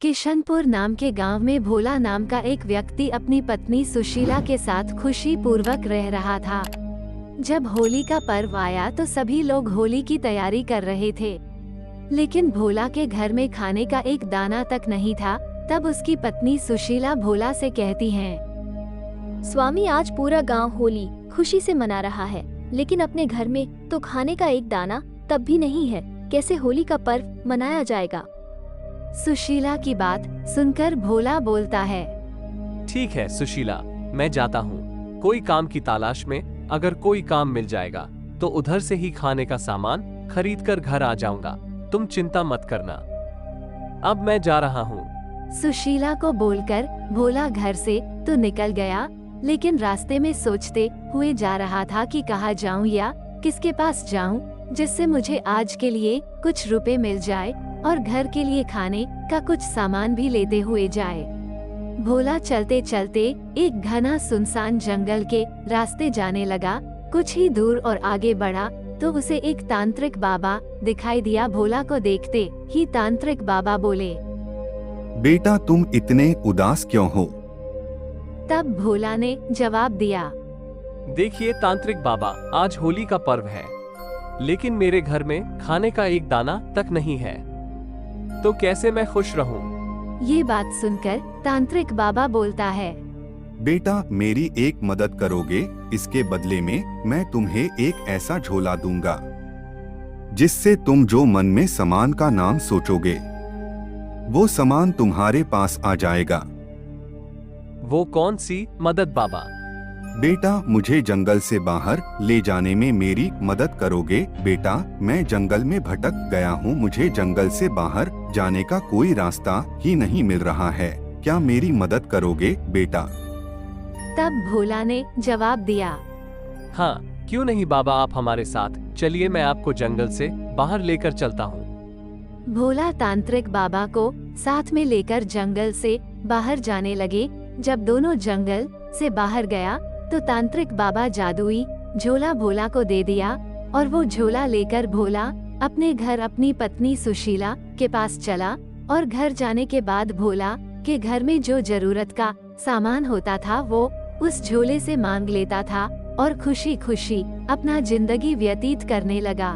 किशनपुर नाम के गांव में भोला नाम का एक व्यक्ति अपनी पत्नी सुशीला के साथ खुशी पूर्वक रह रहा था। जब होली का पर्व आया तो सभी लोग होली की तैयारी कर रहे थे, लेकिन भोला के घर में खाने का एक दाना तक नहीं था। तब उसकी पत्नी सुशीला भोला से कहती हैं, स्वामी, आज पूरा गांव होली खुशी से मना रहा है, लेकिन अपने घर में तो खाने का एक दाना तब भी नहीं है। कैसे होली का पर्व मनाया जाएगा? सुशीला की बात सुनकर भोला बोलता है, ठीक है सुशीला, मैं जाता हूँ कोई काम की तलाश में। अगर कोई काम मिल जाएगा तो उधर से ही खाने का सामान खरीद कर घर आ जाऊंगा। तुम चिंता मत करना, अब मैं जा रहा हूँ। सुशीला को बोलकर भोला घर से तो निकल गया, लेकिन रास्ते में सोचते हुए जा रहा था कि कहाँ जाऊं या किसके पास जाऊं जिससे मुझे आज के लिए कुछ रुपए मिल जाए और घर के लिए खाने का कुछ सामान भी लेते हुए जाए। भोला चलते चलते एक घना सुनसान जंगल के रास्ते जाने लगा। कुछ ही दूर और आगे बढ़ा तो उसे एक तांत्रिक बाबा दिखाई दिया। भोला को देखते ही तांत्रिक बाबा बोले, बेटा तुम इतने उदास क्यों हो? तब भोला ने जवाब दिया, देखिए तांत्रिक बाबा, आज होली का पर्व है, लेकिन मेरे घर में खाने का एक दाना तक नहीं है, तो कैसे मैं खुश रहूं? ये बात सुनकर तांत्रिक बाबा बोलता है, बेटा मेरी एक मदद करोगे? इसके बदले में मैं तुम्हें एक ऐसा झोला दूंगा जिससे तुम जो मन में सामान का नाम सोचोगे वो सामान तुम्हारे पास आ जाएगा। वो कौन सी मदद बाबा? बेटा मुझे जंगल से बाहर ले जाने में मेरी मदद करोगे? बेटा मैं जंगल में भटक गया हूँ, मुझे जंगल से बाहर जाने का कोई रास्ता ही नहीं मिल रहा है, क्या मेरी मदद करोगे बेटा? तब भोला ने जवाब दिया, हाँ क्यों नहीं बाबा, आप हमारे साथ चलिए, मैं आपको जंगल से बाहर लेकर चलता हूँ। भोला तांत्रिक बाबा को साथ में लेकर जंगल से बाहर जाने लगे। जब दोनों जंगल से बाहर गया तो तांत्रिक बाबा जादुई झोला भोला को दे दिया और वो झोला लेकर भोला अपने घर अपनी पत्नी सुशीला के पास चला। और घर जाने के बाद भोला के घर में जो जरूरत का सामान होता था वो उस झोले से मांग लेता था और खुशी खुशी अपना जिंदगी व्यतीत करने लगा।